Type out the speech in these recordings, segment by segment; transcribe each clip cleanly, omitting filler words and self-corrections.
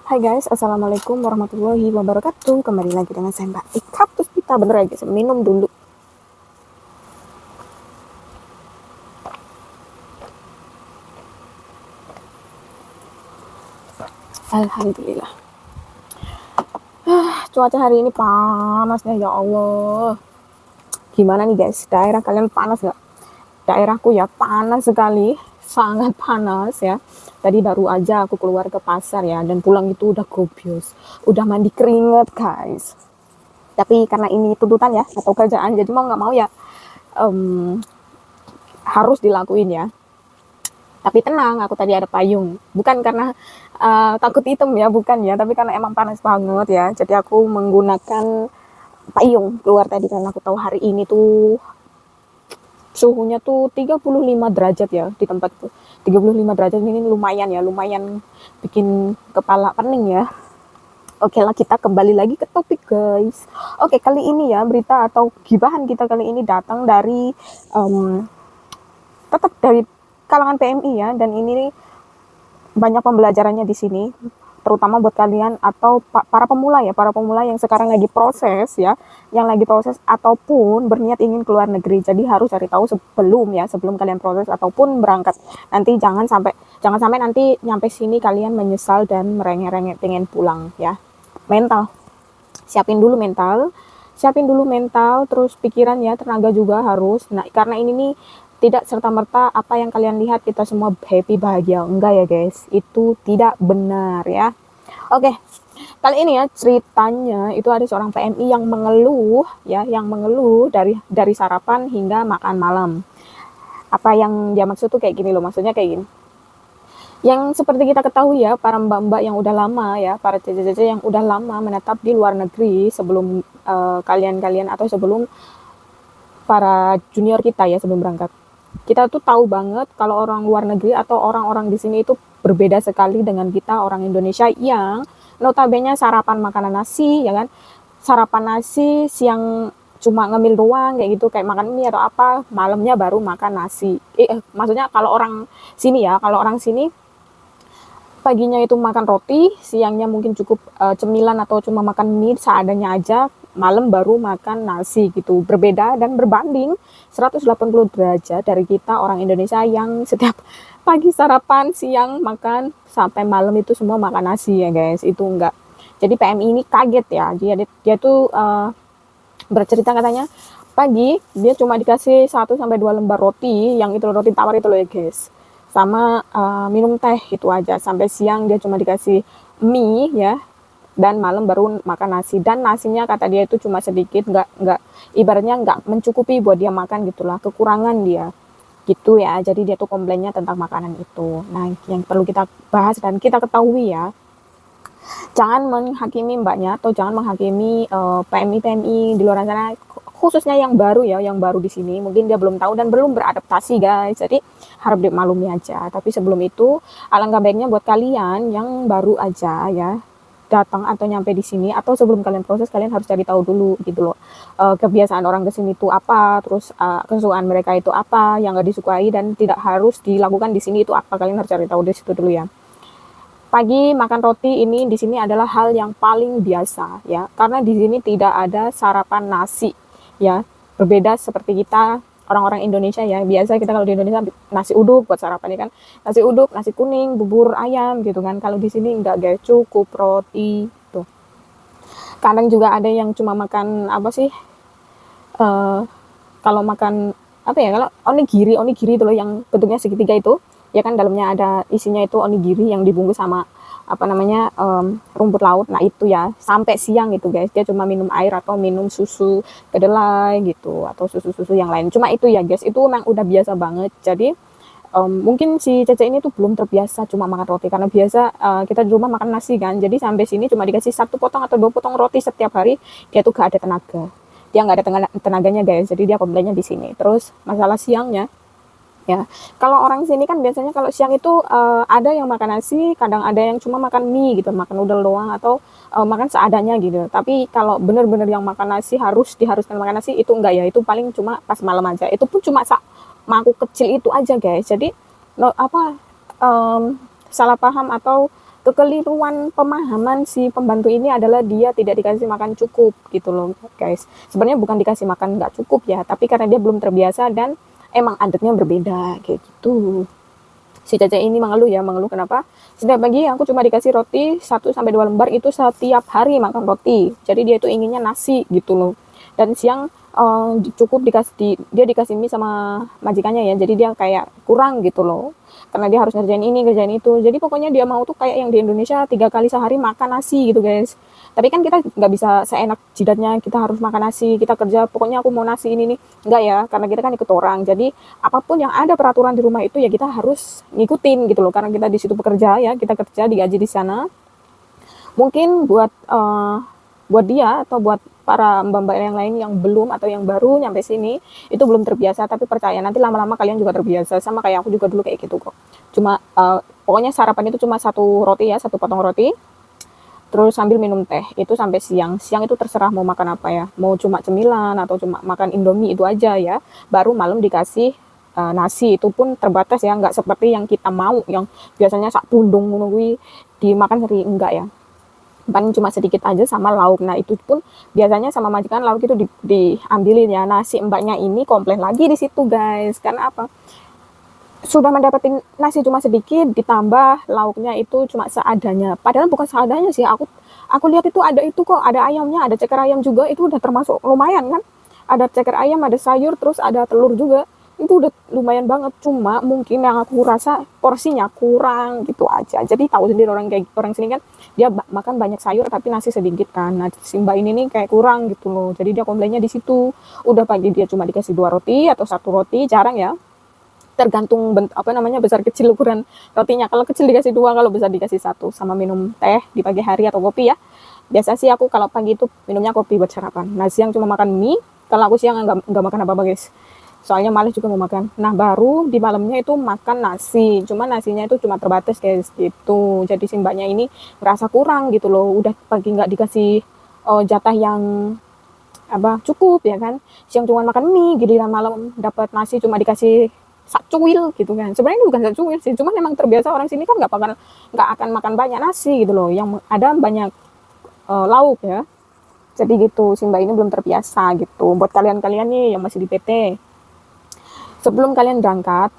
Hai guys, assalamualaikum warahmatullahi wabarakatuh. Kembali lagi dengan saya Mbak Ika. Terus kita bener ya guys, minum dulu. Alhamdulillah. Cuaca hari ini panasnya ya Allah. Gimana nih guys? Daerah kalian panas nggak? Daerahku ya panas sekali, sangat panas ya. Tadi baru aja aku keluar ke pasar ya, dan pulang itu udah gobios, udah mandi keringet guys. Tapi karena ini tuntutan ya atau kerjaan, jadi mau nggak mau ya em, harus dilakuin ya. Tapi tenang, aku tadi ada payung. Bukan karena takut hitam ya, bukan ya, tapi karena emang panas banget ya. Jadi aku menggunakan payung keluar tadi karena aku tahu hari ini tuh suhunya tuh 35 derajat ya di tempat tuh. 35 derajat ini lumayan ya, lumayan bikin kepala pening ya. Oke lah, kita kembali lagi ke topik guys. Oke, kali ini ya berita atau gibahan kita kali ini datang dari tetap dari kalangan PMI ya, dan ini banyak pembelajarannya di sini, terutama buat kalian atau para pemula ya, para pemula yang sekarang lagi proses ya, yang lagi proses ataupun berniat ingin keluar negeri. Jadi harus cari tahu sebelum ya, sebelum kalian proses ataupun berangkat. Nanti jangan sampai nanti nyampe sini kalian menyesal dan merengek-rengek pengen pulang ya. Mental, siapin dulu mental, terus pikiran ya, tenaga juga harus. Nah, karena ini nih tidak serta-merta apa yang kalian lihat kita semua happy bahagia, enggak ya guys, itu tidak benar ya. Oke, kali ini ya ceritanya itu ada seorang PMI yang mengeluh ya, yang mengeluh dari sarapan hingga makan malam. Apa yang dia maksud tuh kayak gini loh, maksudnya kayak gini. Yang seperti kita ketahui ya, para mbak-mbak yang udah lama ya, para cece-cece yang udah lama menetap di luar negeri sebelum kalian-kalian atau sebelum para junior kita ya, sebelum berangkat. Kita tuh tahu banget kalau orang luar negeri atau orang-orang di sini itu berbeda sekali dengan kita orang Indonesia yang notabene sarapan makanan nasi ya kan, sarapan nasi, siang cuma ngemil doang kayak gitu, kayak makan mie atau apa, malamnya baru makan nasi. Maksudnya kalau orang sini ya, kalau orang sini paginya itu makan roti, siangnya mungkin cukup cemilan atau cuma makan mie seadanya aja, malam baru makan nasi gitu. Berbeda dan berbanding 180 derajat dari kita orang Indonesia yang setiap pagi sarapan, siang makan, sampai malam itu semua makan nasi ya guys. Itu enggak. Jadi PMI ini kaget ya. Dia tuh bercerita katanya pagi dia cuma dikasih 1 sampai 2 lembar roti, yang itu roti tawar itu loh ya guys, sama minum teh itu aja. Sampai siang dia cuma dikasih mie ya, dan malam baru makan nasi, dan nasinya kata dia itu cuma sedikit, nggak ibaratnya nggak mencukupi buat dia makan gitulah, kekurangan dia gitu ya. Jadi dia tuh komplainnya tentang makanan itu. Nah, yang perlu kita bahas dan kita ketahui ya, jangan menghakimi mbaknya atau jangan menghakimi PMI di luar sana, khususnya yang baru ya, yang baru di sini, mungkin dia belum tahu dan belum beradaptasi guys, jadi harap dimaklumi aja. Tapi sebelum itu, alangkah baiknya buat kalian yang baru aja ya datang atau nyampe di sini, atau sebelum kalian proses, kalian harus cari tahu dulu gitu loh, kebiasaan orang ke sini itu apa, terus kesukaan mereka itu apa yang nggak disukai dan tidak harus dilakukan di sini itu apa, kalian harus cari tahu di situ dulu ya. Pagi makan roti ini di sini adalah hal yang paling biasa ya, karena di sini tidak ada sarapan nasi ya. Berbeda seperti kita orang-orang Indonesia ya, biasa kita kalau di Indonesia nasi uduk buat sarapan ya kan, nasi uduk, nasi kuning, bubur ayam gitu kan. Kalau di sini enggak guys, cukup roti tuh. Kadang juga ada yang cuma makan apa sih, eh kalau makan apa ya, kalau onigiri itu loh, yang bentuknya segitiga itu ya kan, dalamnya ada isinya itu onigiri yang dibungkus sama apa namanya, rumput laut. Nah itu ya, sampai siang itu guys dia cuma minum air atau minum susu kedelai gitu, atau susu-susu yang lain. Cuma itu ya guys, itu memang udah biasa banget. Jadi mungkin si Cece ini tuh belum terbiasa cuma makan roti, karena biasa kita di rumah makan nasi kan. Jadi sampai sini cuma dikasih 1 potong atau 2 potong roti setiap hari, dia tuh gak ada tenaga, dia nggak ada tenaganya guys. Jadi dia komplainnya di sini. Terus masalah siangnya ya, kalau orang sini kan biasanya kalau siang itu ada yang makan nasi, kadang ada yang cuma makan mie gitu, makan noodle doang, atau makan seadanya gitu. Tapi kalau bener-bener yang makan nasi, diharuskan makan nasi, itu enggak ya, itu paling cuma pas malam aja, itu pun cuma mangkuk kecil itu aja guys. Jadi no, apa, salah paham atau kekeliruan pemahaman si pembantu ini adalah dia tidak dikasih makan cukup gitu loh guys. Sebenarnya bukan dikasih makan nggak cukup ya, tapi karena dia belum terbiasa dan emang adatnya berbeda kayak gitu. Si Caca ini mengeluh kenapa? Setiap pagi aku cuma dikasih roti 1 sampai 2 lembar itu setiap hari makan roti. Jadi dia itu inginnya nasi gitu loh. Dan siang cukup dia dikasih mie sama majikannya ya. Jadi dia kayak kurang gitu loh. Karena dia harus ngerjain ini, ngerjain itu. Jadi pokoknya dia mau tuh kayak yang di Indonesia 3 kali sehari makan nasi gitu guys. Tapi kan kita nggak bisa seenak jidatnya kita harus makan nasi, kita kerja pokoknya aku mau nasi ini nih. Enggak ya, karena kita kan ikut orang. Jadi apapun yang ada peraturan di rumah itu ya kita harus ngikutin gitu loh. Karena kita di situ bekerja ya, kita kerja digaji di sana. Mungkin buat dia atau buat para mbak-mbak yang lain yang belum atau yang baru nyampe sini itu belum terbiasa, tapi percaya nanti lama-lama kalian juga terbiasa, sama kayak aku juga dulu kayak gitu kok. Cuma pokoknya sarapan itu cuma 1 roti ya, 1 potong roti, terus sambil minum teh itu sampai siang. Siang itu terserah mau makan apa ya, mau cuma cemilan atau cuma makan indomie itu aja ya. Baru malam dikasih nasi, itu pun terbatas ya, nggak seperti yang kita mau yang biasanya sak pundung menunggu dimakan sehari, enggak ya, paling cuma sedikit aja sama lauk. Nah itu pun biasanya sama majikan lauk itu diambilin ya. Nasi mbaknya ini komplain lagi di situ guys, karena apa, sudah mendapatkan nasi cuma sedikit ditambah lauknya itu cuma seadanya. Padahal bukan seadanya sih, aku lihat itu ada itu kok, ada ayamnya, ada ceker ayam juga, itu udah termasuk lumayan kan. Ada ceker ayam, ada sayur, terus ada telur juga, itu udah lumayan banget. Cuma mungkin yang aku rasa porsinya kurang gitu aja. Jadi tahu sendiri orang kayak orang sini kan, dia makan banyak sayur tapi nasi sedikit kan. Nah si mbak ini nih kayak kurang gitu loh, jadi dia komplainnya di situ. Udah pagi dia cuma dikasih 2 roti atau 1 roti, jarang ya, tergantung besar kecil ukuran rotinya. Kalau kecil dikasih 2, kalau besar dikasih 1, sama minum teh di pagi hari atau kopi ya. Biasa sih aku kalau pagi itu minumnya kopi buat sarapan. Nah siang cuma makan mie. Kalau aku siang nggak makan apa-apa guys, soalnya malas juga mau makan. Nah baru di malamnya itu makan nasi, cuma nasinya itu cuma terbatas guys gitu. Jadi si mbaknya ini ngerasa kurang gitu loh, udah pagi nggak dikasih jatah yang cukup ya kan. Siang cuma makan mie, giliran malam dapat nasi cuma dikasih sakcuil gitu kan. Sebenarnya bukan sakcuil sih, cuman memang terbiasa orang sini kan nggak akan makan banyak nasi gitu loh, yang ada banyak lauk ya. Jadi gitu, si mbak ini belum terbiasa gitu. Buat kalian-kalian nih yang masih di PT, sebelum kalian berangkat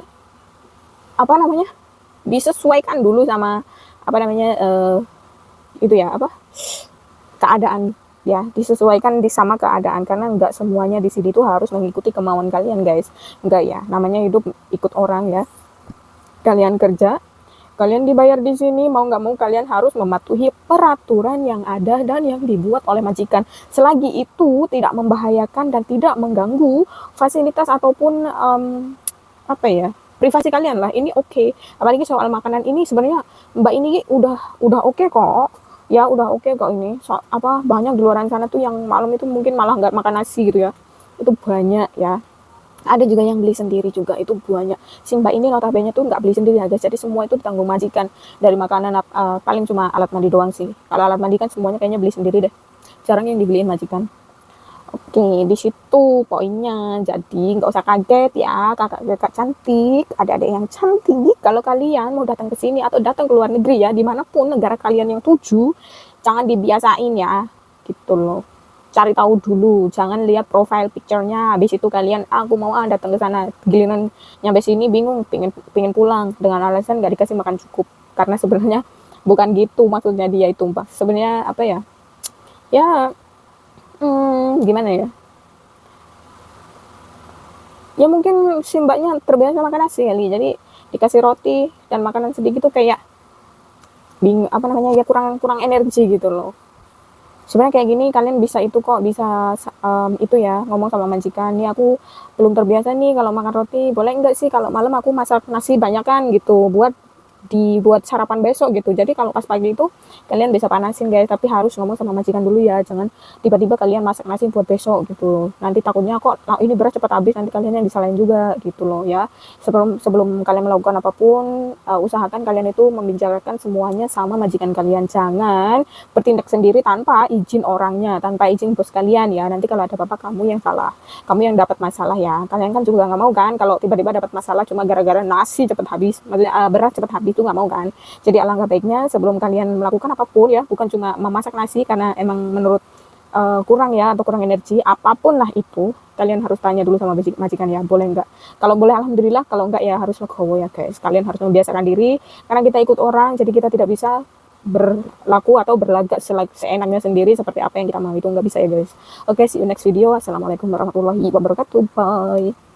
disesuaikan dulu sama itu ya keadaan ya, disesuaikan sama keadaan, karena nggak semuanya di sini tuh harus mengikuti kemauan kalian guys. Nggak ya, namanya hidup ikut orang ya. Kalian kerja, kalian dibayar di sini, mau nggak mau kalian harus mematuhi peraturan yang ada dan yang dibuat oleh majikan, selagi itu tidak membahayakan dan tidak mengganggu fasilitas ataupun privasi kalian lah. Ini oke. Apalagi soal makanan ini sebenarnya mbak ini udah oke kok ya, udah oke kok ini. Banyak di luar sana tuh yang malam itu mungkin malah nggak makan nasi gitu ya, itu banyak ya. Ada juga yang beli sendiri juga, itu banyak. Si mbak ini notabene tuh nggak beli sendiri aja, jadi semua itu ditanggung majikan. Dari makanan paling cuma alat mandi doang sih. Kalau alat mandi kan semuanya kayaknya beli sendiri deh, jarang yang dibeliin majikan. Oke, di situ poinnya. Jadi nggak usah kaget ya, kakak-kakak cantik, adik-adik yang cantik. Kalau kalian mau datang ke sini atau datang ke luar negeri ya, dimanapun negara kalian yang tuju, jangan dibiasain ya, gitu loh. Cari tahu dulu, jangan lihat profile picture-nya. Habis itu kalian, aku mau datang ke sana. Giliran nyampe sini bingung, pingin pulang dengan alasan nggak dikasih makan cukup. Karena sebenarnya bukan gitu maksudnya dia itu, Mbak. Sebenarnya ya gimana ya, ya mungkin si mbaknya terbiasa makan nasi kali, jadi dikasih roti dan makanan sedikit tuh kayak kurang energi gitu loh. Sebenarnya kayak gini kalian bisa itu ya, ngomong sama majikan, nih aku belum terbiasa nih kalau makan roti, boleh enggak sih kalau malam aku masak nasi banyak kan gitu, dibuat sarapan besok gitu. Jadi kalau pas pagi itu kalian bisa panasin guys, tapi harus ngomong sama majikan dulu ya, jangan tiba-tiba kalian masak nasi buat besok gitu. Nanti takutnya ini beras cepat habis, nanti kalian yang disalahin juga gitu loh ya. Sebelum kalian melakukan apapun, usahakan kalian itu membicarakan semuanya sama majikan kalian. Jangan bertindak sendiri tanpa izin orangnya, tanpa izin bos kalian ya. Nanti kalau ada apa-apa kamu yang salah, kamu yang dapat masalah ya. Kalian kan juga nggak mau kan kalau tiba-tiba dapat masalah cuma gara-gara nasi cepat habis, maksudnya beras cepat habis. itu nggak mau kan. Jadi alangkah baiknya sebelum kalian melakukan apapun ya, bukan cuma memasak nasi karena emang menurut kurang ya atau kurang energi, apapun lah itu kalian harus tanya dulu sama majikan ya, boleh nggak. Kalau boleh alhamdulillah, kalau enggak ya harus legowo ya guys. Kalian harus membiasakan diri karena kita ikut orang, jadi kita tidak bisa berlaku atau berlagak seenaknya sendiri seperti apa yang kita mau, itu nggak bisa ya guys. Oke, see you next video. Assalamualaikum warahmatullahi wabarakatuh. Bye.